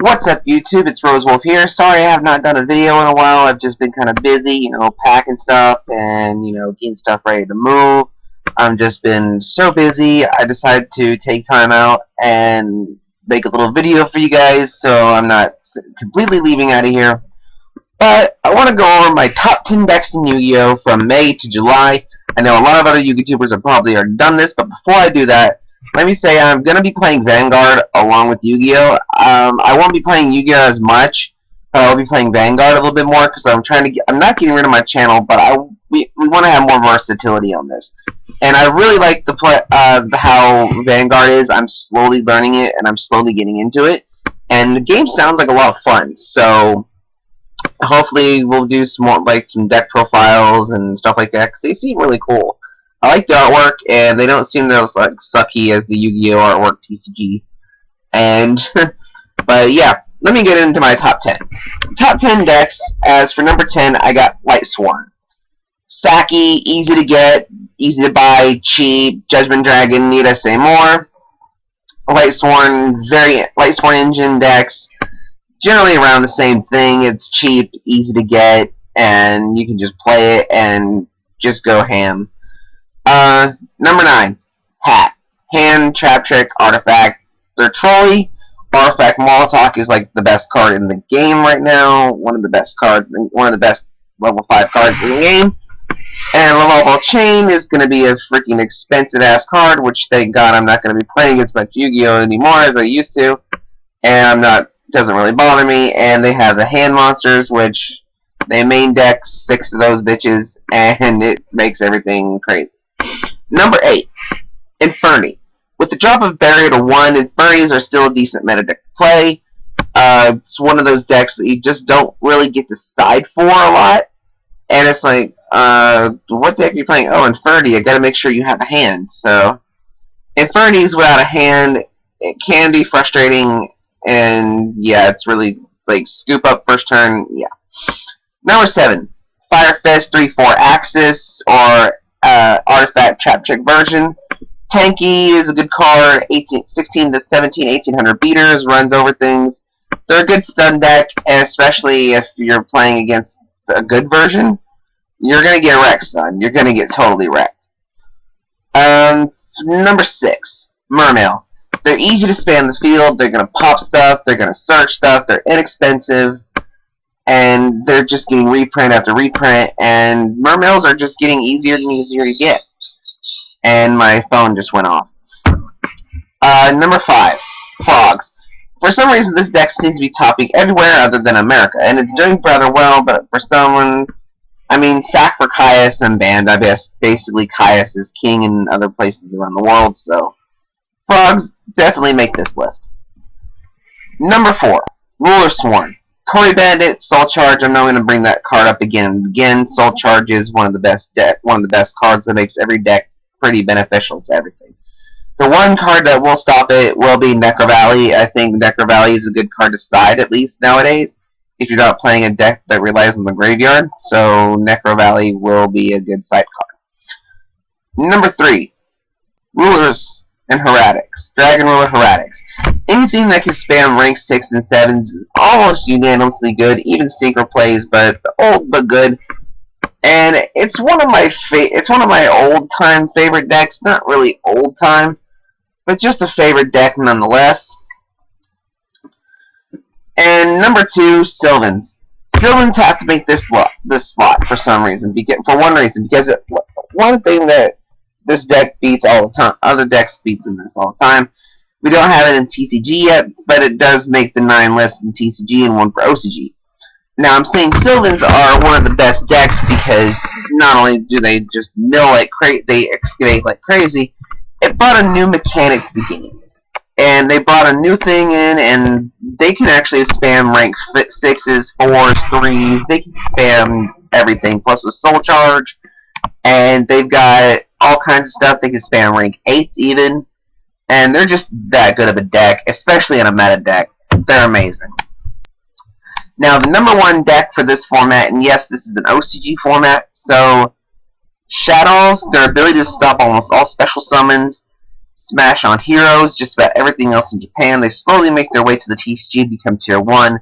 What's up, YouTube? It's Rosewolf here. Sorry I have not done a video in a while. I've just been kind of busy, packing stuff and, getting stuff ready to move. I've just been so busy, I decided to take time out and make a little video for you guys so I'm not completely leaving out of here. But I want to go over my top 10 decks in Yu-Gi-Oh! From May to July. I know a lot of other YouTubers have probably already done this, but before I do that, let me say I'm going to be playing Vanguard along with Yu-Gi-Oh! I won't be playing Yu-Gi-Oh! As much, but I'll be playing Vanguard a little bit more because I'm not getting rid of my channel, but we want to have more versatility on this. And I really like how Vanguard is. I'm slowly learning it, and I'm slowly getting into it. And the game sounds like a lot of fun, so hopefully we'll do some deck profiles and stuff like that, because they seem really cool. I like the artwork, and they don't seem as sucky as the Yu-Gi-Oh! Artwork TCG. But yeah, let me get into my top 10. Top 10 decks. As for number 10, I got Light Sworn. Sacky, easy to get, easy to buy, cheap. Judgment Dragon, need I say more? Light Sworn engine decks. Generally around the same thing. It's cheap, easy to get, and you can just play it and just go ham. Number 9, Hat. Hand, Trap Trick, Artifact. They're trolly. Artifact Molotov is like the best card in the game right now. One of the best level 5 cards in the game. And Level Chain is going to be a freaking expensive ass card, which thank God I'm not going to be playing as much Yu-Gi-Oh! Anymore as I used to. And doesn't really bother me. And they have the hand monsters, which they main deck 6 of those bitches, and it makes everything crazy. Number 8, Inferni. With the drop of Barrier to 1, Infernis are still a decent meta deck to play. It's one of those decks that you just don't really get to side for a lot. And it's like, what deck are you playing? Oh, Inferni, I gotta make sure you have a hand. So, Infernis without a hand, it can be frustrating, and yeah, it's really, scoop up first turn, yeah. Number 7, Fire Fist 3/4 Axis, or Artifact Trap Trick version. Tanky is a good card, 16 to 17, 1800 beaters, runs over things. They're a good stun deck, and especially if you're playing against a good version, you're going to get wrecked, son. You're going to get totally wrecked. Number 6, Mermail. They're easy to spam the field, they're going to pop stuff, they're going to search stuff, they're inexpensive, and they're just getting reprint after reprint, and Mermails are just getting easier and easier to get. And my phone just went off. Number 5, Frogs. For some reason, this deck seems to be topping everywhere other than America, and it's doing rather well, but for someone, sack for Caius and banned, I guess. Basically, Caius is king in other places around the world, so Frogs definitely make this list. Number 4, Ruler Sworn. Cory Bandit, Soul Charge. I'm not going to bring that card up again and again. Soul Charge is one of the best cards that makes every deck pretty beneficial to everything. The one card that will stop it will be Necro Valley. I think Necro Valley is a good card to side, at least nowadays, if you're not playing a deck that relies on the graveyard. So Necro Valley will be a good side card. Number 3, Rulers and Heretics. Dragon Ruler Heretics. Anything that can spam rank 6 and 7s is almost unanimously good. Even Synchro plays, but old but good. And it's one of my old-time favorite decks. Not really old-time, but just a favorite deck nonetheless. And number 2, Sylvans. Sylvans have to make this slot for some reason. One thing that this deck beats all the time. Other decks beats in this all the time. We don't have it in TCG yet, but it does make the 9 list in TCG and 1 for OCG. Now, I'm saying Sylvans are one of the best decks because not only do they just they excavate like crazy, it brought a new mechanic to the game. And they brought a new thing in, and they can actually spam rank 6s, 4s, 3s. They can spam everything, plus a Soul Charge. And they've got all kinds of stuff. They can spam rank 8s even. And they're just that good of a deck, especially in a meta deck. They're amazing. Now, the number 1 deck for this format, and yes, this is an OCG format, so Shadows, their ability to stop almost all special summons, smash on heroes, just about everything else in Japan. They slowly make their way to the TCG, become tier 1.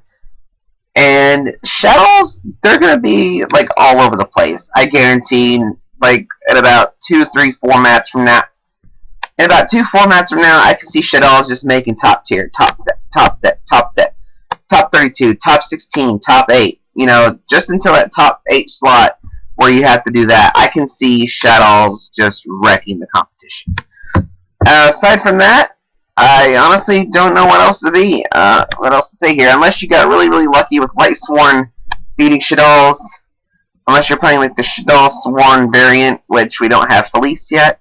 And Shadows, they're going to be, like, all over the place. I guarantee, like, at about 2, 3 formats from now, in about 2 formats from now, I can see Shadows just making top tier, top 32, top 16, top 8. You know, just until that top 8 slot where you have to do that, I can see Shadows just wrecking the competition. Aside from that, I honestly don't know what else to say here, unless you got really, really lucky with White Sworn beating Shadows, unless you're playing like the Shadow Sworn variant, which we don't have Felice yet.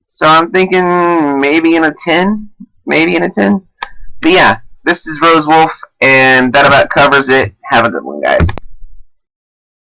So I'm thinking maybe in a 10, But yeah, this is Rose Wolf, and that about covers it. Have a good one, guys.